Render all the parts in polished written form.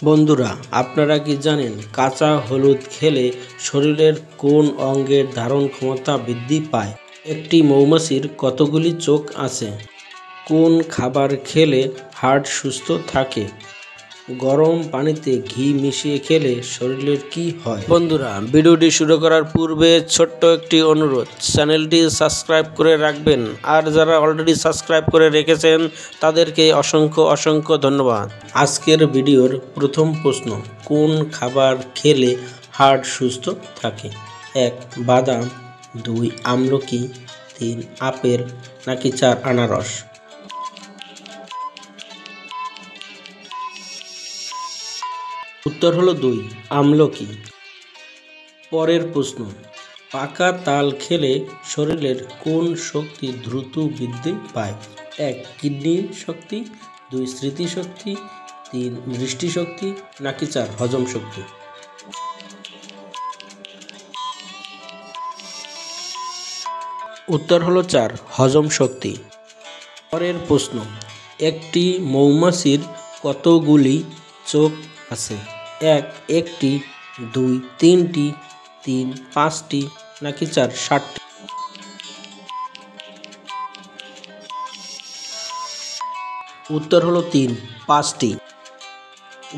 বন্ধুরা, আপনারা কি জানেন কাঁচা হলুদ খেলে শরীরের কোন অঙ্গের ধারণ ক্ষমতা বৃদ্ধি পায়? একটি মৌমাছির কতগুলি চোখ আছে? কোন খাবার খেলে হার্ট সুস্থ থাকে? গরম পানিতে ঘি মিশিয়ে খেলে শরীরের কি হয়? বন্ধুরা, ভিডিওটি শুরু করার পূর্বে ছোট্ট একটি অনুরোধ, চ্যানেলটি সাবস্ক্রাইব করে রাখবেন। আর যারা অলরেডি সাবস্ক্রাইব করে রেখেছেন তাদেরকে অসংখ্য ধন্যবাদ। আজকের ভিডিওর প্রথম প্রশ্ন, কোন খাবার খেলে হার্ট সুস্থ থাকে? 1. বাদাম, 2. আমলকি, 3. আপেল, নাকি 4. আনারস? উত্তর হলো 2. আমলকি। পরের প্রশ্ন, পাকা তাল খেলে শরীরের কোন শক্তি দ্রুত বৃদ্ধি পায়? 1. কিডনির শক্তি, 2. স্মৃতিশক্তি, 3. দৃষ্টিশক্তি, নাকি 4. হজম শক্তি? উত্তর হলো 4. হজম শক্তি। পরের প্রশ্ন, একটি মৌমাছির কতগুলি চোখ আছে? 1. একটি, 2. 3টি, 3. 5টি, নাকি 4. 7টি? উত্তর হলো 3. 5টি।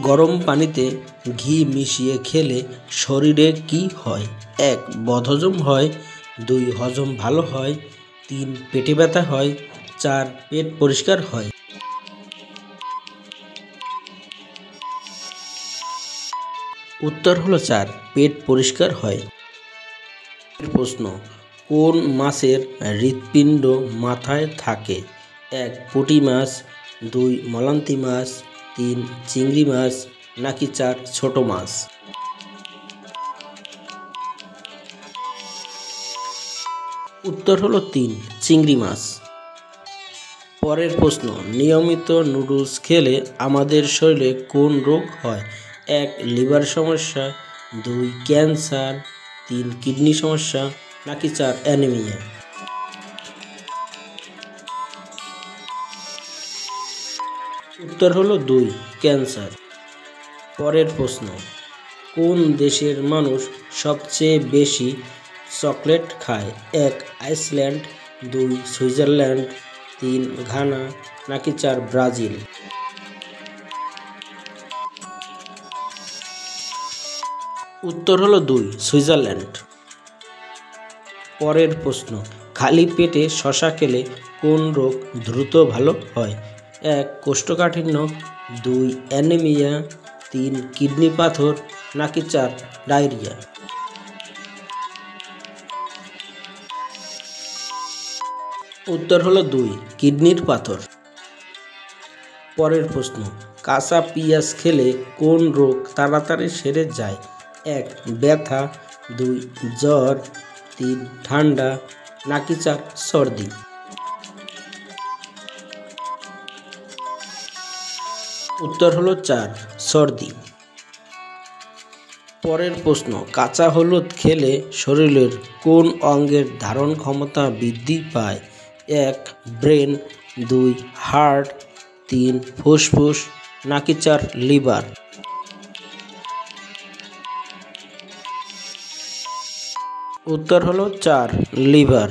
গরম পানিতে ঘি মিশিয়ে খেলে শরীরে কি হয়? 1. বদহজম হয়, 2. হজম ভালো হয়, 3. পেটে ব্যথা হয়, 4. পেট পরিষ্কার হয়। উত্তর হলো 4. পেট পরিষ্কার হয়। প্রশ্ন, কোন মাছের হৃৎপিণ্ড মাথায় থাকে? 1. পুঁটি মাছ, 2. মলান্তি মাছ, 3. চিংড়ি মাছ, নাকি 4. ছোট মাছ? উত্তর হলো 3. চিংড়ি মাছ। পরের প্রশ্ন, নিয়মিত নুডলস খেলে আমাদের শরীরে কোন রোগ হয়? 1. লিভার সমস্যা, 2. ক্যান্সার, 3. কিডনি সমস্যা, নাকি 4. অ্যানিমিয়া? উত্তর হলো 2. ক্যান্সার। পরের প্রশ্ন, কোন দেশের মানুষ সবচেয়ে বেশি চকলেট খায়? 1. আইসল্যান্ড, 2. সুইজারল্যান্ড, 3. ঘানা, নাকি 4. ব্রাজিল? উত্তর হলো 2. সুইজারল্যান্ড। পরের প্রশ্ন, খালি পেটে শসা খেলে কোন রোগ দ্রুত ভালো হয়? 1. কোষ্ঠকাঠিন্য, 2. অ্যানিমিয়া, 3. কিডনি পাথর, নাকি 4. ডায়রিয়া? উত্তর হলো 2. কিডনির পাথর। পরের প্রশ্ন, কাঁচা পেঁয়াজ খেলে কোন রোগ তাড়াতাড়ি সেরে যায়? 1. ব্যথা, 2. জ্বর, 3. ঠান্ডা, নাকি 4. সর্দি? উত্তর হলো 4. সর্দি। পরের প্রশ্ন, কাঁচা হলুদ খেলে শরীরের কোন অঙ্গের ধারণ ক্ষমতা বৃদ্ধি পায়? 1. ব্রেন, 2. হার্ট, 3. ফুসফুস, নাকি 4. লিভার? উত্তর হলো 4. লিভার।